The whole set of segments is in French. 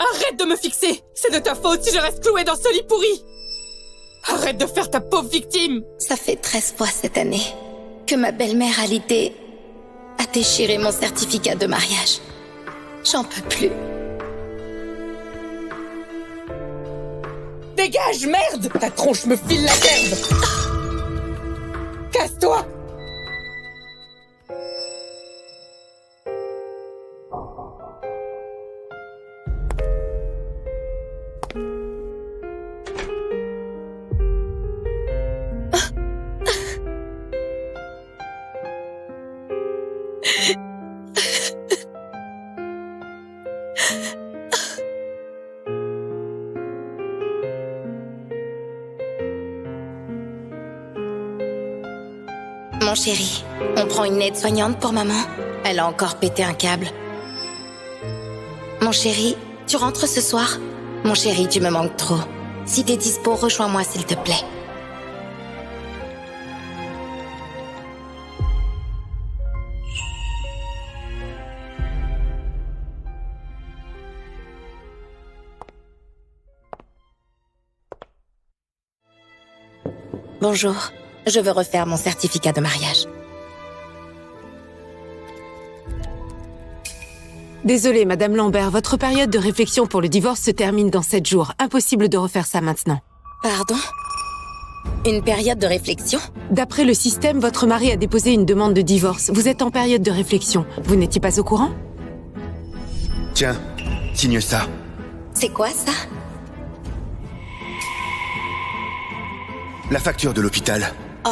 Arrête de me fixer! C'est de ta faute si je reste clouée dans ce lit pourri! Arrête de faire ta pauvre victime! Ça fait 13 fois cette année que ma belle-mère Hallyday a déchiré mon certificat de mariage. J'en peux plus. Dégage, merde! Ta tronche me file la gerbe! Casse-toi! Mon chéri, on prend une aide-soignante pour maman? Elle a encore pété un câble. Mon chéri, tu rentres ce soir? Mon chéri, tu me manques trop. Si t'es dispo, rejoins-moi s'il te plaît. Bonjour, je veux refaire mon certificat de mariage. Désolée, Madame Lambert, votre période de réflexion pour le divorce se termine dans 7 jours. Impossible de refaire ça maintenant. Pardon? Une période de réflexion? D'après le système, votre mari a déposé une demande de divorce. Vous êtes en période de réflexion. Vous n'étiez pas au courant? Tiens, signe ça. C'est quoi ça? La facture de l'hôpital. Oh.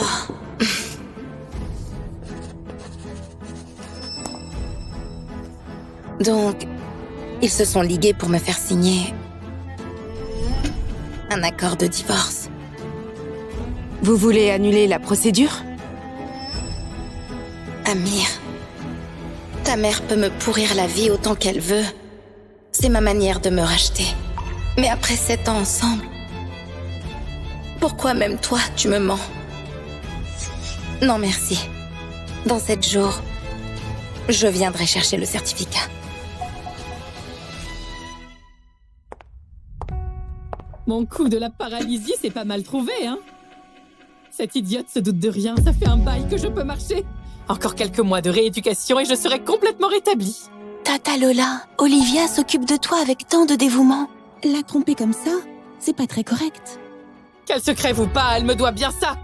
Donc, ils se sont ligués pour me faire signer un accord de divorce. Vous voulez annuler la procédure? Amir, ta mère peut me pourrir la vie autant qu'elle veut. C'est ma manière de me racheter. Mais après 7 ans ensemble, pourquoi même toi, tu me mens? Non, merci. Dans 7 jours, je viendrai chercher le certificat. Mon coup de la paralysie, c'est pas mal trouvé, hein? Cette idiote se doute de rien, ça fait un bail que je peux marcher. Encore quelques mois de rééducation et je serai complètement rétablie. Tata Lola, Olivia s'occupe de toi avec tant de dévouement. La tromper comme ça, c'est pas très correct. Qu'elle se crève ou pas, elle me doit bien ça.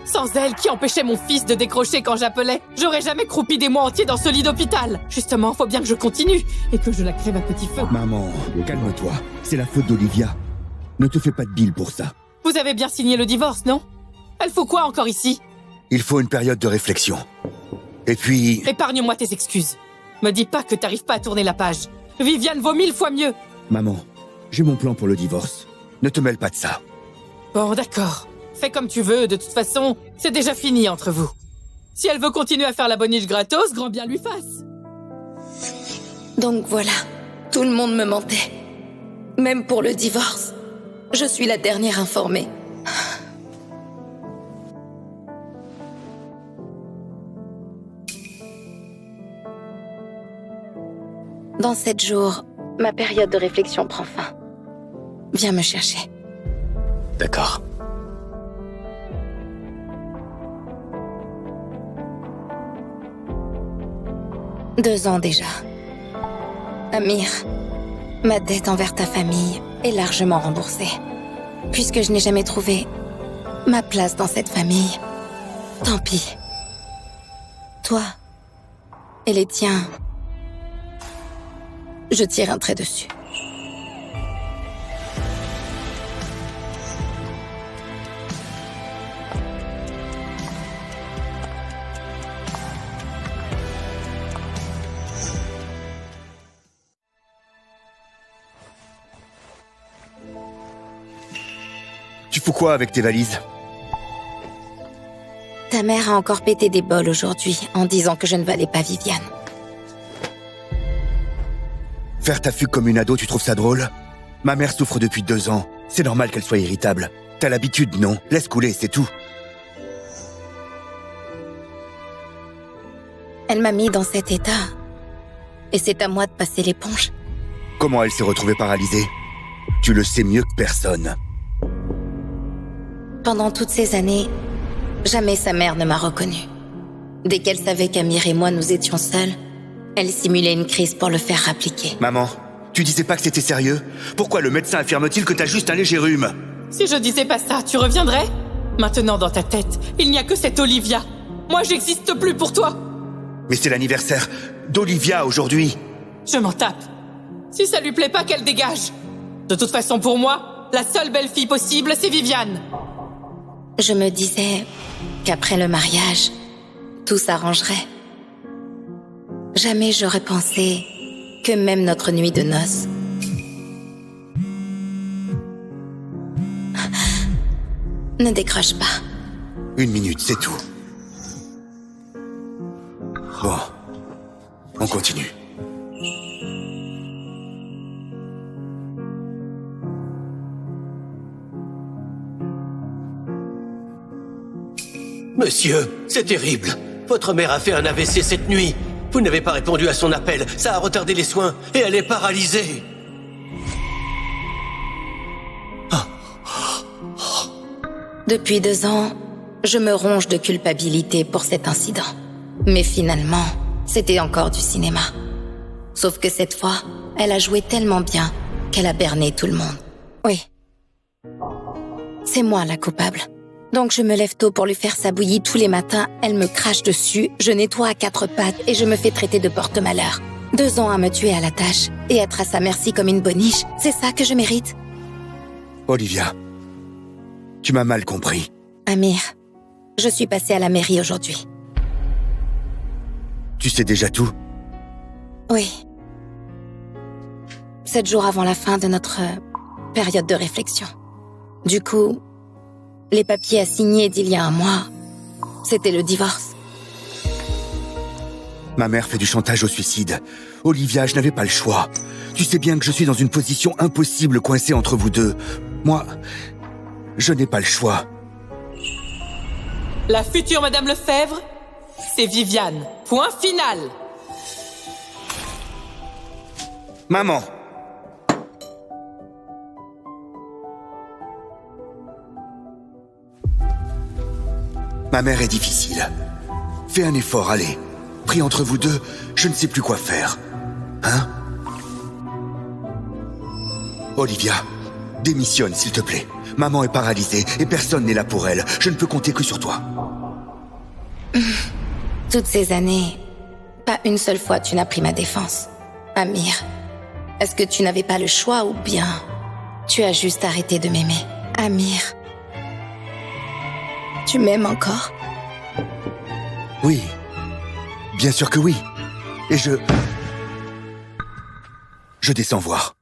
Sans elle, qui empêchait mon fils de décrocher quand j'appelais, j'aurais jamais croupi des mois entiers dans ce lit d'hôpital. Justement, faut bien que je continue et que je la crève à petit feu. Maman, calme-toi. C'est la faute d'Olivia. Ne te fais pas de bile pour ça. Vous avez bien signé le divorce, non? Elle faut quoi encore ici? Il faut une période de réflexion. Et puis... Épargne-moi tes excuses. Me dis pas que t'arrives pas à tourner la page. Viviane vaut 1000 fois mieux. Maman, j'ai mon plan pour le divorce. Ne te mêle pas de ça. Bon, d'accord. Fais comme tu veux, de toute façon, c'est déjà fini entre vous. Si elle veut continuer à faire la boniche gratos, grand bien lui fasse. Donc voilà, tout le monde me mentait. Même pour le divorce. Je suis la dernière informée. Dans 7 jours, ma période de réflexion prend fin. Viens me chercher. D'accord. « 2 ans déjà. Amir, ma dette envers ta famille est largement remboursée. Puisque je n'ai jamais trouvé ma place dans cette famille, tant pis. Toi et les tiens, je tire un trait dessus. Tu fous quoi avec tes valises? Ta mère a encore pété des bols aujourd'hui en disant que je ne valais pas Viviane. Faire ta fugue comme une ado, tu trouves ça drôle? Ma mère souffre depuis 2 ans. C'est normal qu'elle soit irritable. T'as l'habitude, non? Laisse couler, c'est tout. Elle m'a mis dans cet état. Et c'est à moi de passer l'éponge. Comment elle s'est retrouvée paralysée? Tu le sais mieux que personne. Pendant toutes ces années, jamais sa mère ne m'a reconnue. Dès qu'elle savait qu'Amir et moi nous étions seuls, elle simulait une crise pour le faire appliquer. Maman, tu disais pas que c'était sérieux? Pourquoi le médecin affirme-t-il que t'as juste un léger rhume? Si je disais pas ça, tu reviendrais? Maintenant, dans ta tête, il n'y a que cette Olivia. Moi, j'existe plus pour toi. Mais c'est l'anniversaire d'Olivia aujourd'hui. Je m'en tape. Si ça lui plaît pas, qu'elle dégage. De toute façon, pour moi, la seule belle fille possible, c'est Viviane. Je me disais qu'après le mariage, tout s'arrangerait. Jamais j'aurais pensé que même notre nuit de noces... Ne décroche pas. 1 minute, c'est tout. Bon, on continue. Monsieur, c'est terrible. Votre mère a fait un AVC cette nuit. Vous n'avez pas répondu à son appel. Ça a retardé les soins et elle est paralysée. Depuis 2 ans, je me ronge de culpabilité pour cet incident. Mais finalement, c'était encore du cinéma. Sauf que cette fois, elle a joué tellement bien qu'elle a berné tout le monde. Oui. C'est moi la coupable. Donc je me lève tôt pour lui faire sa bouillie tous les matins, elle me crache dessus, je nettoie à 4 pattes et je me fais traiter de porte-malheur. 2 ans à me tuer à la tâche et être à sa merci comme une boniche, c'est ça que je mérite? Olivia, tu m'as mal compris. Amir, je suis passée à la mairie aujourd'hui. Tu sais déjà tout? Oui. 7 jours avant la fin de notre période de réflexion. Du coup, les papiers à signer d'il y a 1 mois, c'était le divorce. Ma mère fait du chantage au suicide. Olivia, je n'avais pas le choix. Tu sais bien que je suis dans une position impossible coincée entre vous deux. Moi, je n'ai pas le choix. La future Madame Lefebvre, c'est Viviane. Point final. Maman! Ma mère est difficile. Fais un effort, allez. Pris entre vous deux, je ne sais plus quoi faire. Hein? Olivia, démissionne, s'il te plaît. Maman est paralysée et personne n'est là pour elle. Je ne peux compter que sur toi. Toutes ces années, pas une seule fois tu n'as pris ma défense. Amir, est-ce que tu n'avais pas le choix ou bien tu as juste arrêté de m'aimer? Amir, tu m'aimes encore? Oui. Bien sûr que oui. Et je descends voir.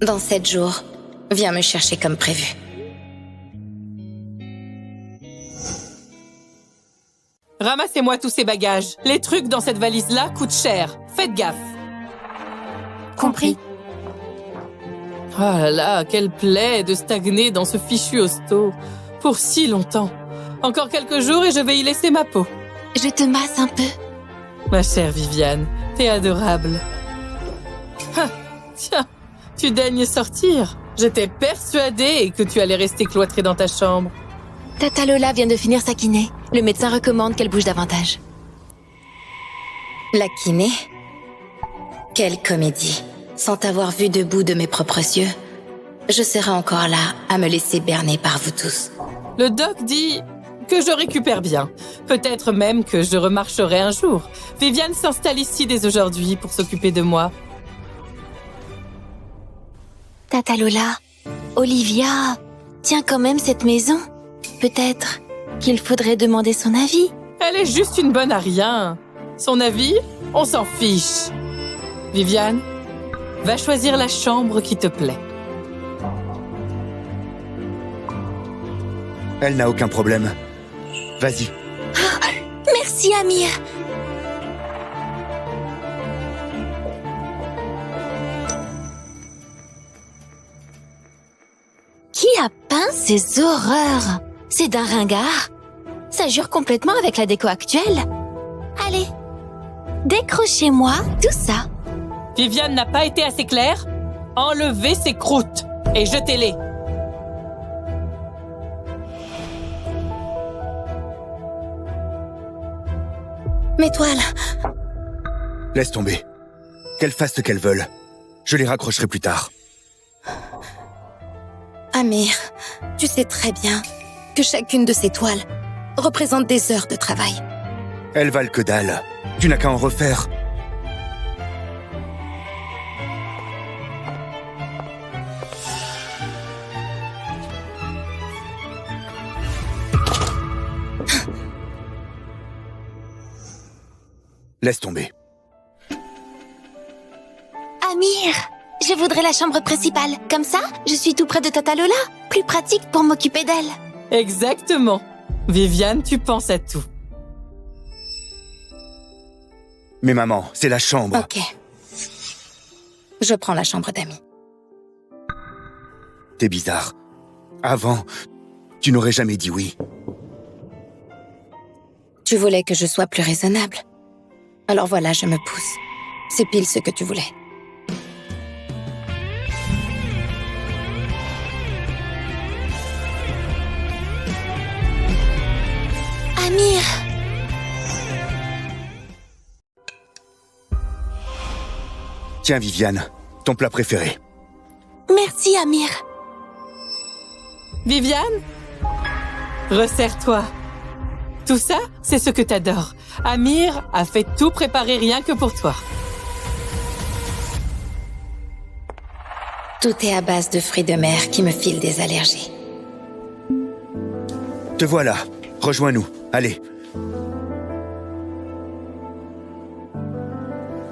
Dans 7 jours, viens me chercher comme prévu. Ramassez-moi tous ces bagages. Les trucs dans cette valise-là coûtent cher. Faites gaffe. Compris. Oh là là, quelle plaie de stagner dans ce fichu hosto. Pour si longtemps. Encore quelques jours et je vais y laisser ma peau. Je te masse un peu. Ma chère Viviane, t'es adorable. Ah, tiens, tu daignes sortir. J'étais persuadée que tu allais rester cloîtrée dans ta chambre. Tata Lola vient de finir sa kiné. Le médecin recommande qu'elle bouge davantage. La kiné? Quelle comédie. Sans t'avoir vu debout de mes propres yeux, je serai encore là à me laisser berner par vous tous. Le doc dit que je récupère bien. Peut-être même que je remarcherai un jour. Viviane s'installe ici dès aujourd'hui pour s'occuper de moi. Tata Lola, Olivia tient quand même cette maison. Peut-être qu'il faudrait demander son avis. Elle est juste une bonne à rien. Son avis, on s'en fiche. Viviane, va choisir la chambre qui te plaît. Elle n'a aucun problème. Vas-y. Merci. Merci, Amir. Qui a peint ces horreurs? C'est d'un ringard. Ça jure complètement avec la déco actuelle. Allez, décrochez-moi tout ça. Viviane n'a pas été assez claire? Enlevez ces croûtes et jetez-les. Mes toiles. Laisse tomber. Qu'elles fassent ce qu'elles veulent. Je les raccrocherai plus tard. Amir, tu sais très bien que chacune de ces toiles représente des heures de travail. Elles valent que dalle. Tu n'as qu'à en refaire. Laisse tomber. Amir, je voudrais la chambre principale. Comme ça, je suis tout près de Tata Lola. Plus pratique pour m'occuper d'elle. Exactement. Viviane, tu penses à tout. Mais maman, c'est la chambre. Ok. Je prends la chambre d'Amy. T'es bizarre. Avant, tu n'aurais jamais dit oui. Tu voulais que je sois plus raisonnable. Alors voilà, je me pousse. C'est pile ce que tu voulais. Amir, Tiens, Viviane, ton plat préféré. merci Amir. Viviane? Resserre-toi. Tout ça, c'est ce que t'adores. Amir a fait tout préparer rien que pour toi. Tout est à base de fruits de mer qui me filent des allergies. Te voilà. Rejoins-nous. Allez.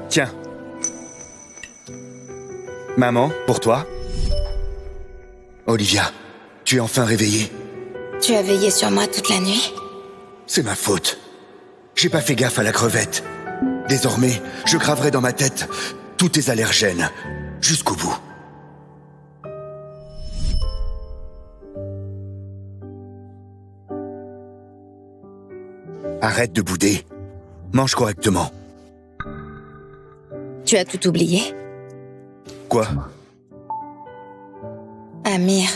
Tiens. Maman, pour toi. Olivia, tu es enfin réveillée. Tu as veillé sur moi toute la nuit? C'est ma faute. J'ai pas fait gaffe à la crevette. Désormais, je graverai dans ma tête tous tes allergènes, jusqu'au bout. Arrête de bouder. Mange correctement. Tu as tout oublié? Quoi? Amir,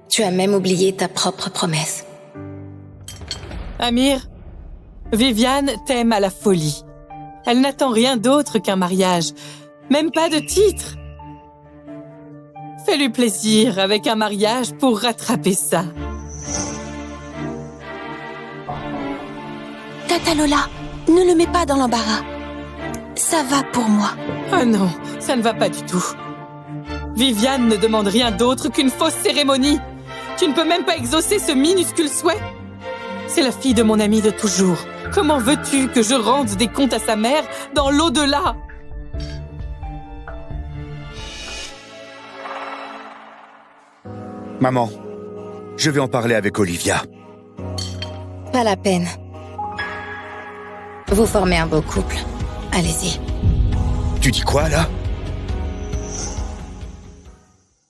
tu as même oublié ta propre promesse. Amir, Viviane t'aime à la folie. Elle n'attend rien d'autre qu'un mariage, même pas de titre. Fais-lui plaisir avec un mariage pour rattraper ça. Tata Lola, ne le mets pas dans l'embarras. Ça va pour moi. Ah non, ça ne va pas du tout. Viviane ne demande rien d'autre qu'une fausse cérémonie. Tu ne peux même pas exaucer ce minuscule souhait. C'est la fille de mon ami de toujours. Comment veux-tu que je rende des comptes à sa mère dans l'au-delà? Maman, je vais en parler avec Olivia. Pas la peine. Vous formez un beau couple. Allez-y. Tu dis quoi, là?